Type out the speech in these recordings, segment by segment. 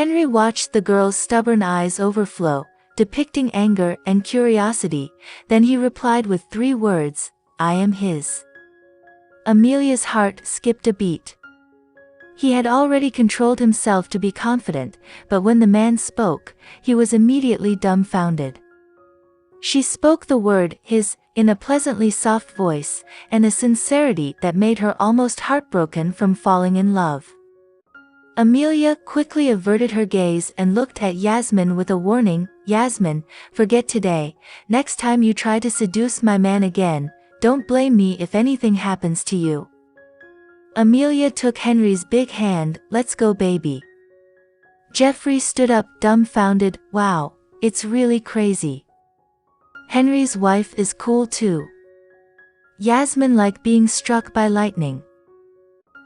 Henry watched the girl's stubborn eyes overflow, depicting anger and curiosity, then he replied with 3 words, "I am his." Amelia's heart skipped a beat. He had already controlled himself to be confident, but when the man spoke, he was immediately dumbfounded. She spoke the word, his, in a pleasantly soft voice, and a sincerity that made her almost heartbroken from falling in love. Amelia quickly averted her gaze and looked at Yasmin with a warning, "Yasmin, forget today. Next time you try to seduce my man again, don't blame me if anything happens to you." Amelia took Henry's big hand, "Let's go, baby." Jeffrey stood up dumbfounded, "Wow, it's really crazy. Henry's wife is cool too." Yasmin like being struck by lightning.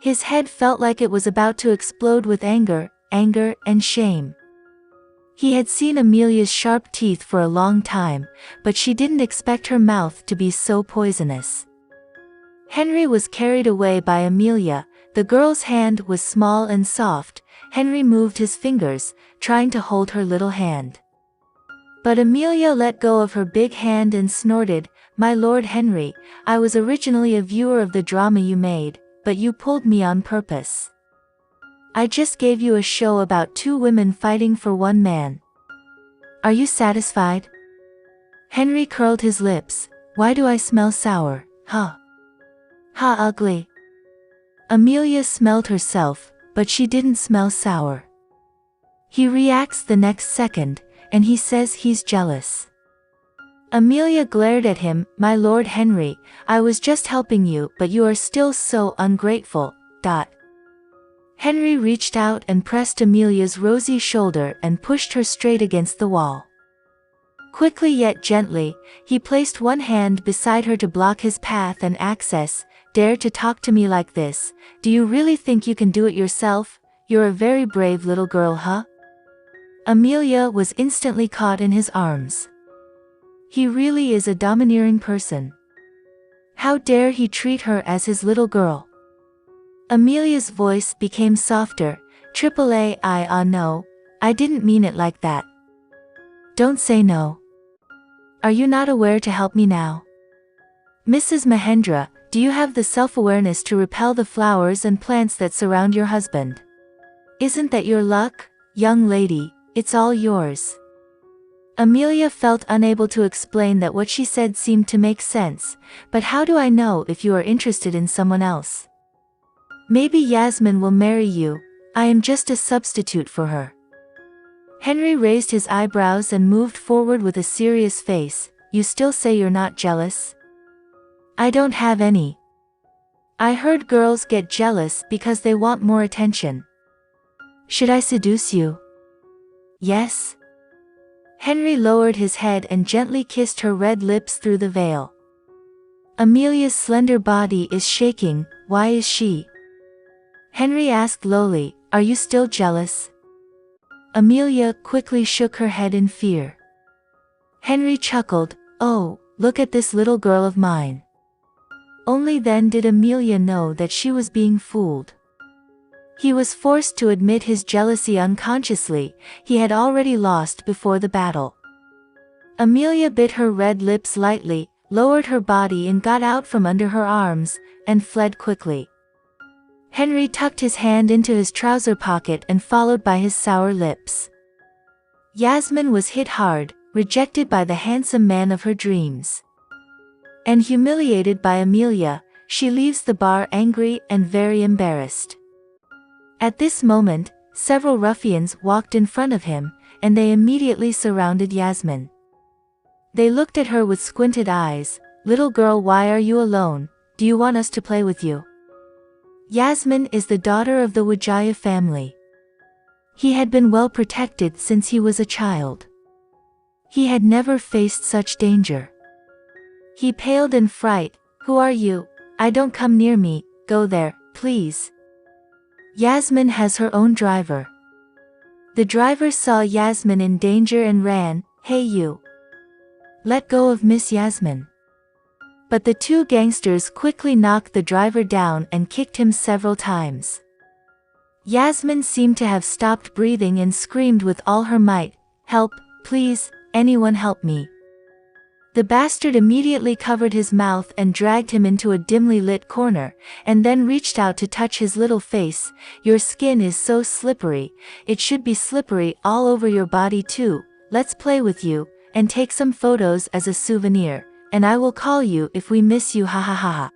His head felt like it was about to explode with anger and shame. He had seen Amelia's sharp teeth for a long time, but she didn't expect her mouth to be so poisonous. Henry was carried away by Amelia. The girl's hand was small and soft. Henry moved his fingers, trying to hold her little hand. But Amelia let go of her big hand and snorted, "My Lord Henry, I was originally a viewer of the drama you made, but you pulled me on purpose. I just gave you a show about 2 women fighting for 1 man. Are you satisfied?" Henry curled his lips. "Why do I smell sour, huh? Ha, ugly." Amelia smelled herself, but she didn't smell sour. He reacts the next second, and he says he's jealous. Amelia glared at him, "My Lord Henry, I was just helping you, but you are still so ungrateful." Henry reached out and pressed Amelia's rosy shoulder and pushed her straight against the wall. Quickly yet gently, he placed one hand beside her to block his path and access. "Dare to talk to me like this? Do you really think you can do it yourself? You're a very brave little girl, huh?" Amelia was instantly caught in his arms. He really is a domineering person. How dare he treat her as his little girl? Amelia's voice became softer. No, I didn't mean it like that. Don't say no. Are you not aware to help me now? Mrs. Mahendra, do you have the self-awareness to repel the flowers and plants that surround your husband? Isn't that your luck, young lady? It's all yours." Amelia felt unable to explain that what she said seemed to make sense, "But how do I know if you are interested in someone else? Maybe Yasmin will marry you. I am just a substitute for her." Henry raised his eyebrows and moved forward with a serious face. "You still say you're not jealous?" "I don't have any. I heard girls get jealous because they want more attention. Should I seduce you?" "Yes." Henry lowered his head and gently kissed her red lips through the veil. Amelia's slender body is shaking. "Why is she?" Henry asked lowly, "Are you still jealous?" Amelia quickly shook her head in fear. Henry chuckled, "Oh, look at this little girl of mine." Only then did Amelia know that she was being fooled. He was forced to admit his jealousy unconsciously. He had already lost before the battle. Amelia bit her red lips lightly, lowered her body and got out from under her arms, and fled quickly. Henry tucked his hand into his trouser pocket and followed by his sour lips. Yasmin was hit hard, rejected by the handsome man of her dreams. And humiliated by Amelia, she leaves the bar angry and very embarrassed. At this moment, several ruffians walked in front of him, and they immediately surrounded Yasmin. They looked at her with squinted eyes. "Little girl, why are you alone? Do you want us to play with you?" Yasmin is the daughter of the Wijaya family. He had been well protected since he was a child. He had never faced such danger. He paled in fright. "Who are you? I don't come near me, go there, please." Yasmin has her own driver. The driver saw Yasmin in danger and ran. "Hey you! Let go of Miss Yasmin." But the 2 gangsters quickly knocked the driver down and kicked him several times. Yasmin seemed to have stopped breathing and screamed with all her might, "Help, please, anyone help me." The bastard immediately covered his mouth and dragged him into a dimly lit corner, and then reached out to touch his little face. "Your skin is so slippery, it should be slippery all over your body too. Let's play with you, and take some photos as a souvenir, and I will call you if we miss you, ha ha ha ha."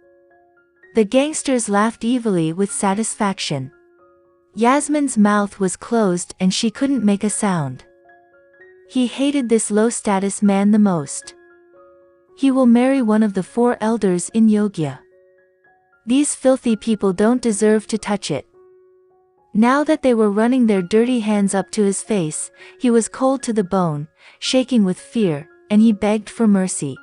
The gangsters laughed evilly with satisfaction. Yasmin's mouth was closed and she couldn't make a sound. He hated this low-status man the most. He will marry one of the 4 elders in Yogya. These filthy people don't deserve to touch it. Now that they were running their dirty hands up to his face, he was cold to the bone, shaking with fear, and he begged for mercy.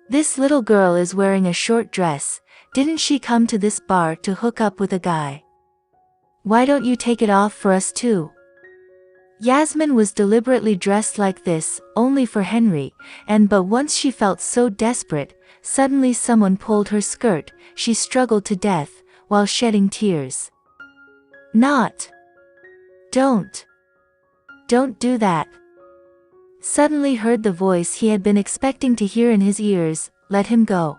"This little girl is wearing a short dress. Didn't she come to this bar to hook up with a guy? Why don't you take it off for us too?" Yasmin was deliberately dressed like this, only for Henry, but once she felt so desperate, suddenly someone pulled her skirt, she struggled to death, while shedding tears. "Not! Don't! Don't do that!" Suddenly heard the voice he had been expecting to hear in his ears, "Let him go."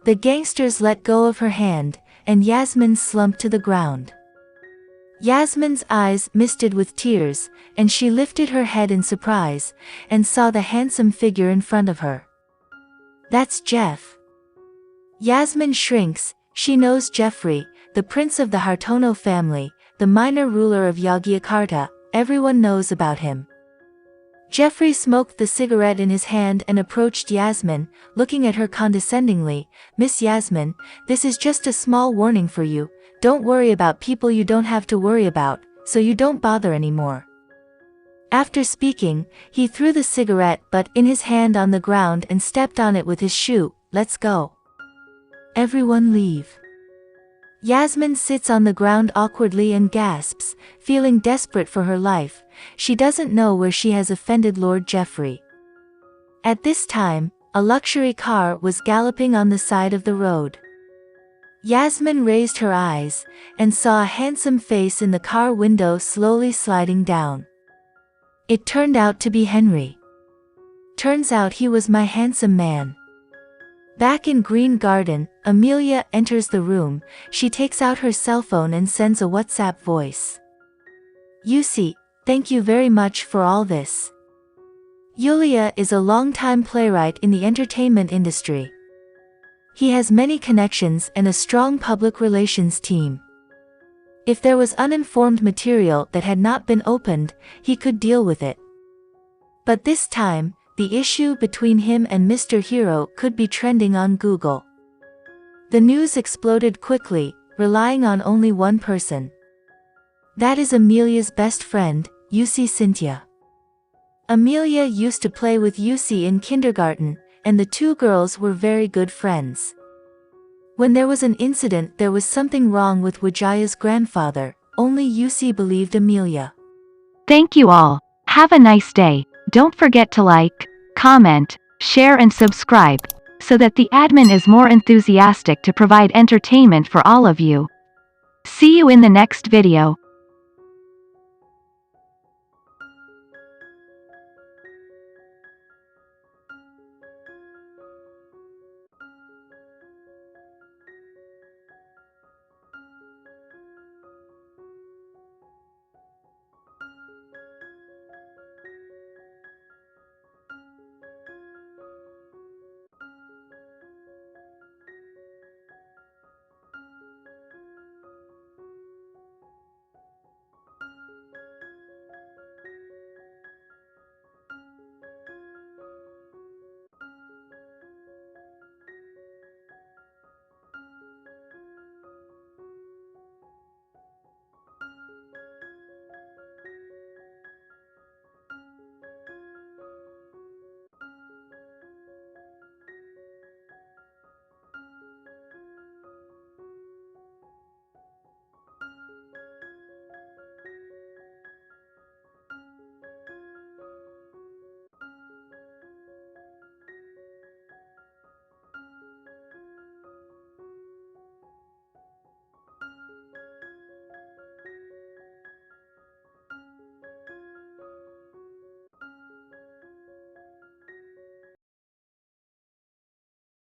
The gangsters let go of her hand, and Yasmin slumped to the ground. Yasmin's eyes misted with tears, and she lifted her head in surprise, and saw the handsome figure in front of her. "That's Jeff." Yasmin shrinks. She knows Jeffrey, the prince of the Hartono family, the minor ruler of Yogyakarta. Everyone knows about him. Jeffrey smoked the cigarette in his hand and approached Yasmin, looking at her condescendingly. "Miss Yasmin, this is just a small warning for you. Don't worry about people you don't have to worry about, so you don't bother anymore." After speaking, he threw the cigarette butt in his hand on the ground and stepped on it with his shoe. "Let's go. Everyone leave." Yasmin sits on the ground awkwardly and gasps, feeling desperate for her life. She doesn't know where she has offended Lord Jeffrey. At this time, a luxury car was galloping on the side of the road. Yasmin raised her eyes, and saw a handsome face in the car window slowly sliding down. It turned out to be Henry. Turns out he was my handsome man. Back in Green Garden, Amelia enters the room. She takes out her cell phone and sends a WhatsApp voice. "Yusi, thank you very much for all this." Yulia is a longtime playwright in the entertainment industry. He has many connections and a strong public relations team. If there was uninformed material that had not been opened, he could deal with it. But this time, the issue between him and Mr. Hero could be trending on Google. The news exploded quickly, relying on only one person. That is Amelia's best friend, Yusi Cynthia. Amelia used to play with Yusi in kindergarten, and the 2 girls were very good friends. When there was an incident, there was something wrong with Wijaya's grandfather. Only Yusi believed Amelia. Thank you all. Have a nice day. Don't forget to like, comment, share and subscribe, so that the admin is more enthusiastic to provide entertainment for all of you. See you in the next video.